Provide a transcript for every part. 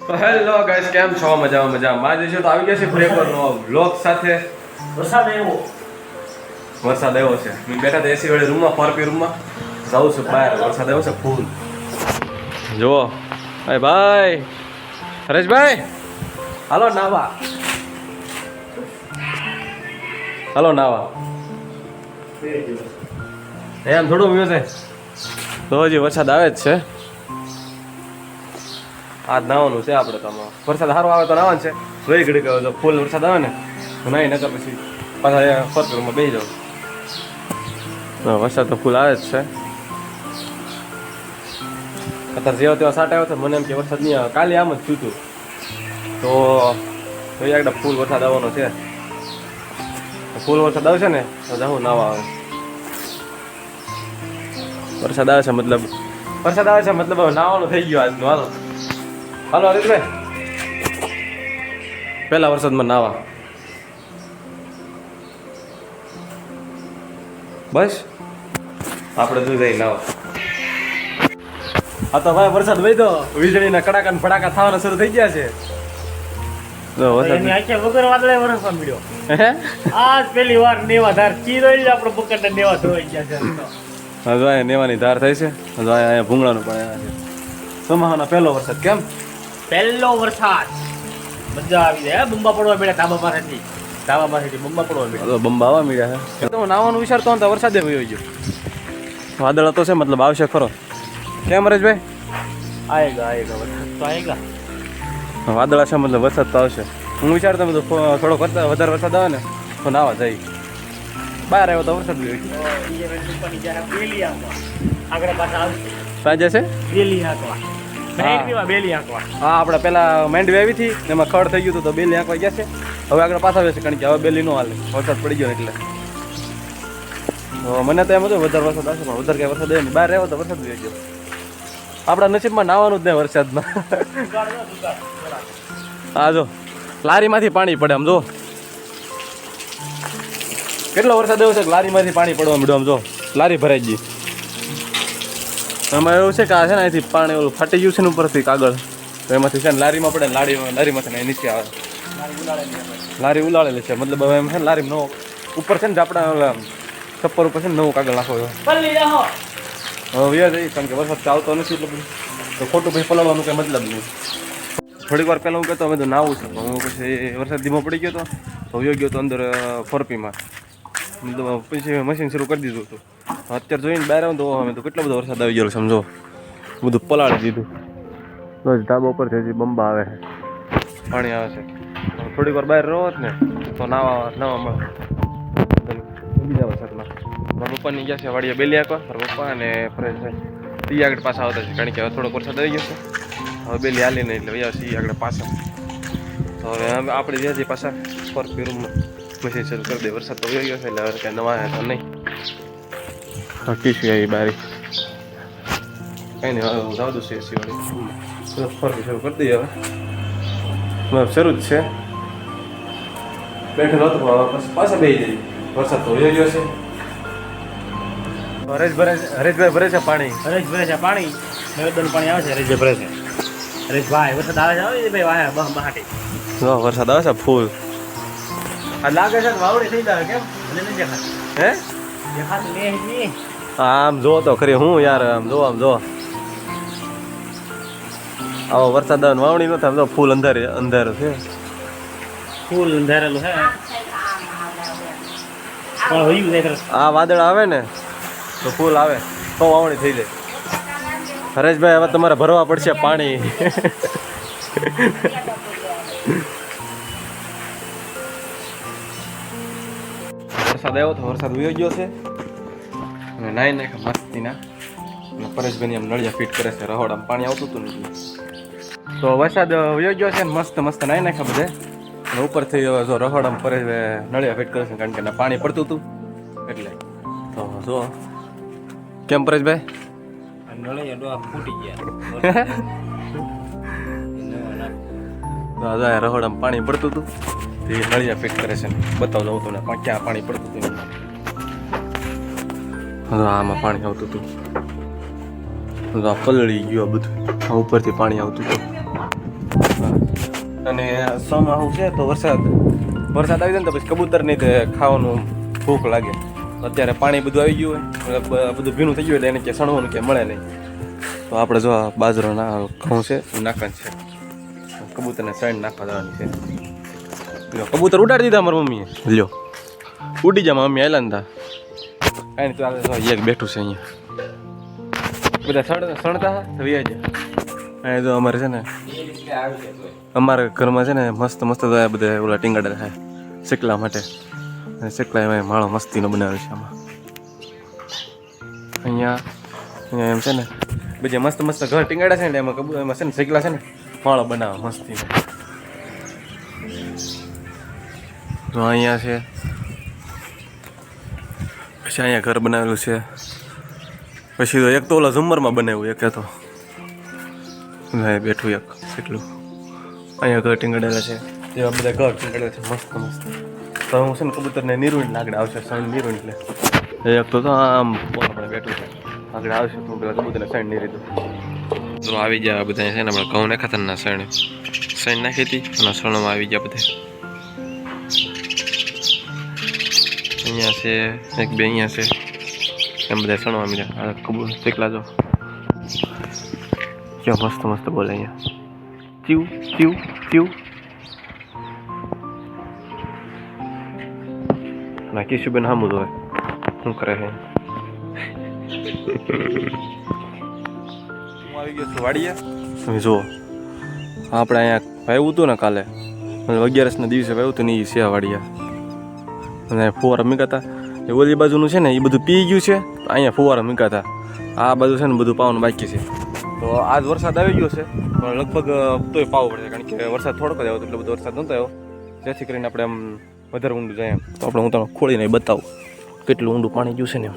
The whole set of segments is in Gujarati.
તો હેલો ગાઈસ, કેમ છો? મજામાં મજામાં. આજે છે તો આવી ગયા છે ફ્લેવર નો વ્લોગ સાથે. વરસાદ આવ્યો છે. મેં બેઠા હતા એસી વાળી રૂમમાં, ફરપી રૂમમાં. જાઉં છું બહાર, વરસાદ આવ્યો છે ફૂલ. જુઓ ભાઈ ભાઈ, હરેશભાઈ હાલો નાવા, હાલો નાવા. એમ થોડું વ્યૂ છે તો હજી વરસાદ આવે જ છે. આજ નાવાનું છે આપણે. તો વરસાદ સારો આવે તો નાવાનું છે. જોઈ ઘડી કહો તો ફૂલ વરસાદ આવે ને તો નાઈ નકર પછી પાછા ફરકરમાં બેસી જાવ. વરસાદ તો ફૂલ આવે જ છે. અત્યારે જેવો તેવો સાટ આવ્યો તો મને એમ કે વરસાદ નહીં આવે. કાલે આમ જ થયું હતું તો એકદમ ફૂલ વરસાદ આવવાનો છે. ફૂલ વરસાદ આવશે ને તો જવું નાવા આવે. વરસાદ આવે છે મતલબ નાવાનું થઈ ગયું આજનું. હાલો હાલો હરીશભાઈ, પહેલા વરસાદમાં નાવા. બસ આપણે શું જઈ નાવા. હા તો ભાઈ વરસાદ વહી વીજળીના કડાકા ને ફડાકા થવાના શરૂ થઈ ગયા છે. વગર વાદળે વરસવા મળ્યો. આજ પહેલી વાર નેવા ધાર ચીરોઈ આપણો પકડને નેવા ધોઈ ગયા છે. હજુ અહીંયા નેવાની ધાર થઈ છે. હજુ અહીંયા ભૂંગળાનું પણ આવ્યા છે. ચોમાસાનો પહેલો વરસાદ. કેમ પહેલો વરસાદ મજા આવી જાય. બંબા પડવા મળ્યા ધાબામાંથી બંબા પડવા મળ્યા. બંબા આવવા મળ્યા છે. તો નાવાનું વિચારતો તો વરસાદે વયો ગયો. વાદળ હતો છે મતલબ આવશે ખરો. કેમ હરેશભાઈ? આયેગા વરસાદ તો આયેગા. વાદળા છે મતલબ વરસાદ તો આવશે. હું વિચારતો બધું થોડોક વધારે વરસાદ આવે ને તો નાવા જાય. બહાર આવ્યો તો વરસાદ વયો ગયો. આગળ પાછા આવશે. સાંજે છે બેલી હાંકવા. હા, આપણે પેલા માંડવી આવી હતી એમાં ખડ થઈ ગયું હતું તો બેલી આંકવા ગયા છે. હવે આગળ પાછા આવે છે કારણ કે હવે બેલી નો હાલે, વરસાદ પડી ગયો એટલે. મને તો એમ હતું વધારે વરસાદ આવશે પણ વધારે કઈ વરસાદ આવે નહીં. બહાર આવ્યો તો વરસાદ આવી ગયો. આપણા નસીબમાં નાવાનું જ નહીં વરસાદમાં. હા જો લારીમાંથી પાણી પડે. આમ જો કેટલો વરસાદ આવ્યો છે કે લારીમાંથી પાણી પડવા મળ્યું. આમ જો લારી ભરાઈ ગઈ. એમાં એવું છે કે આ છે ને અહીંથી પાણી ઓલું ફાટી ગયું છે ને ઉપરથી કાગળ, તો એમાંથી છે ને લારીમાં પડે ને લારીમાંથી નીચે આવે. લારી ઉલાળેલી છે મતલબ હવે એમ છે ને લારી નવો ઉપર છે ને આપણા ઓલા છપ્પર ઉપર છે ને નવું કાગળ નાખો. હવે વ્યા જઈએ કારણ કે વરસાદ આવતો નથી એટલે બધું તો ખોટું પછી પલાળવાનું કંઈ મતલબ નહીં. થોડીક વાર પહેલાં હું કહેતો અમે તો નાવું છું હું પછી વરસાદ ધીમો પડી ગયો તો વયો ગયો તો અંદર ફોરપીમાં. મતલબ પછી મશીન શરૂ કરી દીધું હતું. અત્યારે જોઈને બહાર આવું તો અમે તો કેટલો બધો વરસાદ આવી ગયો સમજો. બધું પલાળી દીધું. બસ ધાબા ઉપરથી હજી બંબા આવે છે, પાણી આવે છે. થોડીક વાર બહાર રહો ને તો નાવા મળે બીજા વરસાદમાં. મારા પપ્પાની ગયા છે વાડીએ બેલી આંકવા. મારા પપ્પા અને ફ્રેન્ડ આગળ પાછા આવતા છે કારણ કે હવે થોડોક વરસાદ આવી ગયો છે. હવે બેલી હાલી નહીં એટલે વયા સી આગળ પાછા. તો હવે આપણે જ્યાંથી પાછા ફરપી રૂમમાં મશીન શરૂ કરી દે. વરસાદ તો વયો ગયો છે એટલે હવે કાંઈ નવા તો નહીં. ટીસી આવી બારી કંઈ નહીં જાવ દઉં છે એસી વાળી ફરપી શરૂ કરી દઈએ. હવે શરૂ જ છે. બેઠેલો હતો પછી પાછા બેસી જઈએ. વરસાદ તો વયો ગયો છે. હરેશભાઈ ભરે છે પાણી. નવેદન પાણી આવે છે. હરેશભાઈ ભરે છે. હરેશભાઈ વરસાદ આવે છે ભાઈ વાહે બહાટી. વરસાદ આવે છે ફૂલ. આ લાગે છે વાવડી થઈ જાય. કેમ મને નથી દેખાતું. હે દેખાતું નહીં. આમ જો તો ખરી હું યાર. આમ જો આવો વરસાદ આવે વાવણી નથી. આમ તો ફૂલ અંધારું છે. ફૂલ અંધારેલું છે. આ વાદળ આવે ને તો ફૂલ આવે તો વાવણી થઈ જાય. હરેશભાઈ હવે તમારે ભરવા પડશે પાણી. વરસાદ આવ્યો તો વરસાદ વયો ગયો છે અને નાઈ નાખે મસ્તીના. પરેશભાઈ આમ નળિયા ફિટ કરે છે. રહોડામાં પાણી આવતું હતું ને તો વરસાદ વયો ગયો છે ને મસ્ત નાઈ નાખ્યા બધે. અને ઉપરથી જો રહોડામાં પરેશભાઈ નળિયા ફિટ કરે છે કારણ કે પાણી પડતું હતું એટલે. તો જો કેમ પરેશભાઈ ફૂટી ગયા. રહોડામાં પાણી પડતું હતું એ નળિયા ફિટ કરે છે. બતાવજો તમને ક્યાં પાણી પડતું હતું. આમાં પાણી આવતું હતું. પલળી ગયું બધું ઉપરથી પાણી આવતું હતું. અને ચોમાસું છે તો વરસાદ આવી જાય ને તો પછી કબૂતરની તે ખાવાનું ભૂખ લાગે. અત્યારે પાણી બધું આવી ગયું હોય બધું ભીનું થઈ ગયું એટલે એને કે સણવાનું કે મળે નહીં. તો આપણે જો આ બાજરો ઘઉં છે નાખવાનું છે. કબૂતરને સણ નાખવા દેવાની છે. લ્યો કબૂતર ઉડાડી દીધા મારી મમ્મીએ. લ્યો ઉડી જા મમ્મી આયલા ને તા કાંઈ નહીં. તો એક બેઠું છે અહીંયા બધા સણતા વ્યાજ. અહીં તો અમારે છે ને અમારા ઘરમાં છે ને મસ્ત બધા ઓલા ટીંગાડા થાય શેકલા માટે. અને શેકલા એમાં માળો મસ્તીનો બનાવે છે આમાં. અહીંયા એમ છે ને બીજે મસ્ત ઘર ટીંગાડા છે ને એમાં એમાં છે ને શેકલા છે ને માળો બનાવે મસ્તીનો. તો અહીંયા છે પછી અહીંયા ઘર બનાવેલું છે. પછી તો એક તો ઓલા ઝુમ્મરમાં બનાવ્યું એક તો બેઠું એક એટલું. અહીંયા ઘર ટીંગાડેલા છે એવા બધા ઘર ટીંગાડેલા છે મસ્ત. તો હું છે ને કબૂતરને નીરુંડ આગળ આવશે સણ નીરુંડ એટલે એક તો આમ આપણે બેઠું છે આગળ આવશે તો પેલા કબૂતરને સણ નીરી દઉં. તો આવી ગયા બધા છે ને આપણે ઘઉં નાખ્યા હતા સણ નાખી હતી અને સણમાં આવી ગયા બધા. અહીંયા છે એક બે અહીંયા છે એમ બધા સણવા મળ્યા. કબૂતર શેકલા જો ક્યાં મસ્ત બોલે અહીંયા ચીવ ચીવ ચીવ. ના કિશુબેન હામું જોવે શું કરે છે. હું આવી ગયો છું વાડીએ. તમે જુઓ આપણે અહીંયા વાવ્યું હતું ને કાલે 11ના દિવસે વાવ્યું હતું ને એ છે વાડિયા. અને ફુવારા મૂકાતા એ ઓલી બાજુનું છે ને એ બધું પી ગયું છે. અહીંયા ફુવારા મૂકાતા આ બાજુ છે ને બધું પાવાનું બાકી છે. તો આજ વરસાદ આવી ગયો છે પણ લગભગ તોય પાવો પડશે કારણ કે વરસાદ થોડોક જ આવ્યો એટલો બધો વરસાદ નહોતો આવ્યો જેથી કરીને આપણે આમ વધારે ઊંડું જાય એમ. તો આપણે હું તમને ખોલીને બતાવું કેટલું ઊંડું પાણી ગયું છે ને એમ.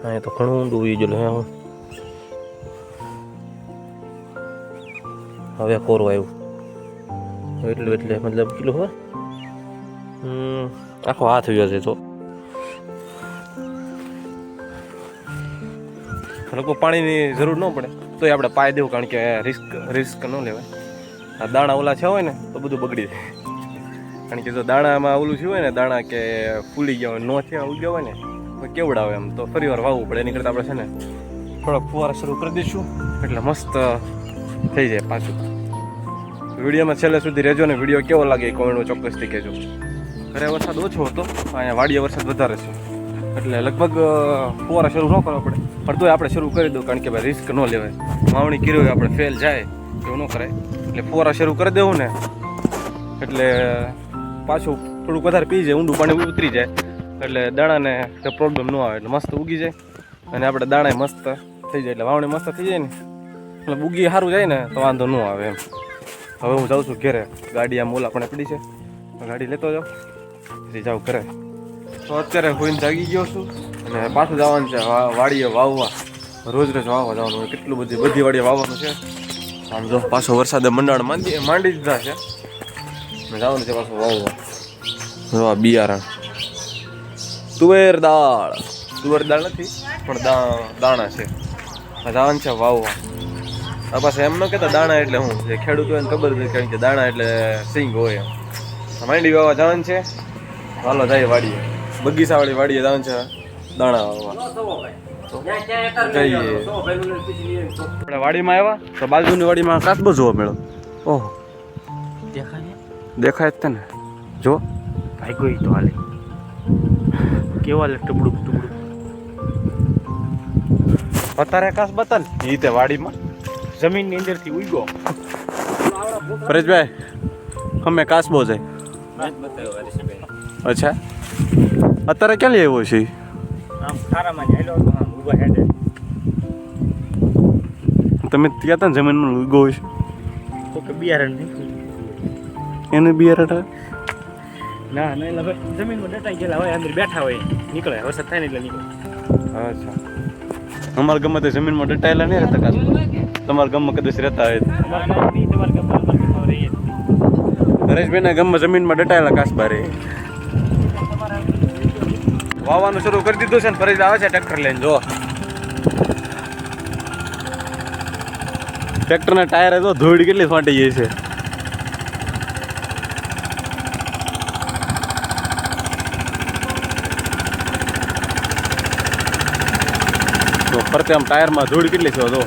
અહીંયા તો ઘણું ઊંડું ઉઈ ગયેલું હે. હવે કોરું આવ્યું એટલે મતલબ કેટલું હોય આખો હાથ ગયો છે. તો લોકો પાણીની જરૂર ન પડે તોય આપણે પાય દેવું કારણ કે રિસ્ક ન લેવાય. આ દાણા ઓલા છે હોય ને તો બધું બગડી જાય કારણ કે જો દાણામાં ઓલું થયું હોય ને દાણા કે ફૂલી ગયા હોય નો થયા ઉગ્યા હોય ને તો કેવડાવે એમ તો ફરી વાર વાવવું પડે. એની કરતાં આપણે છે ને થોડાક ફુવારા શરૂ કરી દઈશું એટલે મસ્ત થઈ જાય પાછું. વિડીયોમાં છેલ્લે સુધી રહેજો ને વિડીયો કેવો લાગે એ કોમેન્ટમાં ચોક્કસથી કહેજો. ઘરે વરસાદ ઓછો હતો અહીંયા વાડીએ વરસાદ વધારે છે એટલે લગભગ ફુવારા શરૂ ન કરવા પડે પણ તોય આપણે શરૂ કરી દઉં કારણ કે ભાઈ રિસ્ક ન લેવાય. વાવણી કરી હોય આપણે ફેલ જાય એવું ન કરાય એટલે ફુવારા શરૂ કરી દેવું ને એટલે પાછું થોડુંક વધારે પી જાય ઊંડું પાણી ઉતરી જાય એટલે દાણાને કંઈ પ્રોબ્લેમ ન આવે એટલે મસ્ત ઉગી જાય અને આપણે દાણા મસ્ત થઈ જાય એટલે વાવણી મસ્ત થઈ જાય ને એટલે ઉગી સારું જાય ને તો વાંધો ન આવે એમ. હવે હું જાઉં છું ઘરે. ગાડી આમ ઓલા પણ પડી છે ગાડી લેતો જાઉં પછી જાઉં ઘરે. તો અત્યારે હોઈને જાગી ગયો છું અને પાછું જવાનું છે વાડીએ વાવવા. રોજ વાવવા જવાનું હોય કેટલું બધી વાડીએ વાવવાનું છે. આમ જો પાછો વરસાદે મંડાણ માંડી દીધા છે જવાનું છે પાછું વાવવા. જો બિયારણ તુવેર દાળ નથી પણ દાણા છે જવાનું છે વાવવા. આ પાસે એમ ન કહેતા દાણા એટલે હું જે ખેડૂત હોય ને ખબર છે કારણ કે દાણા એટલે સિંગ હોય એમ. માંડી વાવવા જવાનું છે. હાલો જાય વાડીએ બગીચાવાળી વાડીએ જવાનું છે દાણા વાવવા. જઈએ આપણે વાડીમાં આવ્યા તો બાજુની વાડીમાં કાચબો જોવા મળ્યો. ઓહો દેખાય જ તને જો ભાઈ ગઈ તો હાલે કેવા લે ટબડુક અત્યારે કાચ બતાલ એ તે વાડીમાં જમીનની અંદરથી ઉગ્યો. પરેશભાઈ અમે કાચબો જાય. અચ્છા અત્યારે ક્યાં લઈ આવ્યો છે? આમ ખારામાં હેલો તો આમ ઊભા હેડે. તમે ત્યાં હતા જમીનમાં ઉગો છે તો કે બિયારણ નીકળ્યું એનું બિયારણ ના એટલે ભાઈ જમીનમાં ડટાઈ ગયેલા હોય અંદર બેઠા હોય નીકળે વરસાદ થાય ને એટલે નીકળે. અચ્છા અમારા ગામમાં તો જમીનમાં ડટાયેલા નહીં રહેતા કાચબો. તમારા ગામમાં કદાચ રહેતા હોય હરેશભાઈના ગામમાં જમીનમાં ડટાયેલા કાચબા રહે. વાવવાનું શરૂ કરી દીધું છે ને ફરી આવે છે ટ્રેક્ટર લઈને જો ટ્રેક્ટરના ટાયર તો ધૂળ કેટલી ફાટી ગઈ છે. તો ફરતે આમ ટાયરમાં ધૂળ કેટલી છે તો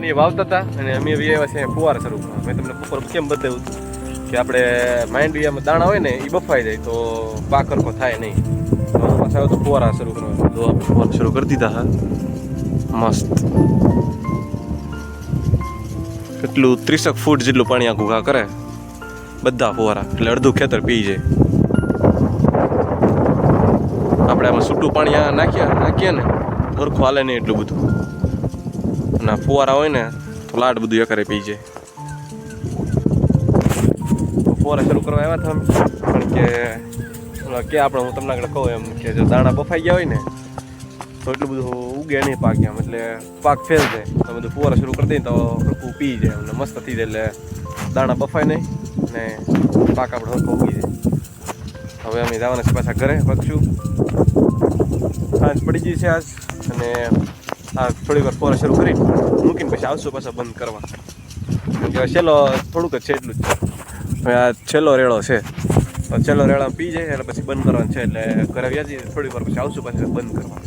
એ વાવતા હતા અને અમે બી એવા છે ફુવારા શરૂ કરવા. મેં તમને બપોર કેમ બતાવ્યું કે આપણે માંડવીયામાં દાણા હોય ને એ બફાઈ જાય તો પાક સરખો થાય નહીં. તો પાછા તો ફુવારા શરૂ કરવા. તો આપણે ફુવારા શરૂ કરી દીધા હા. મસ્ત કેટલું 30 ફૂટ જેટલું પાણી આખું ઘા કરે બધા ફુવારા, એટલે અડધું ખેતર પી જાય. આપણે આમાં છૂટું પાણી નાખીએ ને સરખું હાલે નહીં એટલું બધું. ના ફુવારા હોય ને તો લાડ બધું એકરે પી જાય. ફુવારા શરૂ કરવા આવ્યા હતા પણ કે આપણે હું તમને આગળ કહું એમ કે જો દાણા બફાઈ ગયા હોય ને તો એટલું બધું ઉગે નહીં પાક એમ, એટલે પાક ફેલ જાય. તો બધું ફુવારા શરૂ કરી દઈએ તો સરખું પી જાય અને મસ્ત થઈ જાય, એટલે દાણા બફાય નહીં ને પાક આપણે સરખો ઉગી જાય. હવે અમે જવાના છે પાછા ઘરે પગશું. સાંજ પડી ગઈ છે આજ અને આ થોડીક વાર ફુવારા શરૂ કરી મૂકીને પછી આવશું પાછા બંધ કરવા. કેમ કે છેલ્લો થોડુંક જ છે એટલું જ છે. હવે આ છેલ્લો રેડો છે તો છેલ્લો રેડા પી જાય એટલે પછી બંધ કરવાનો છે, એટલે ઘરે વ્યાજી થોડીક વાર પછી આવશું પાછા બંધ કરવા.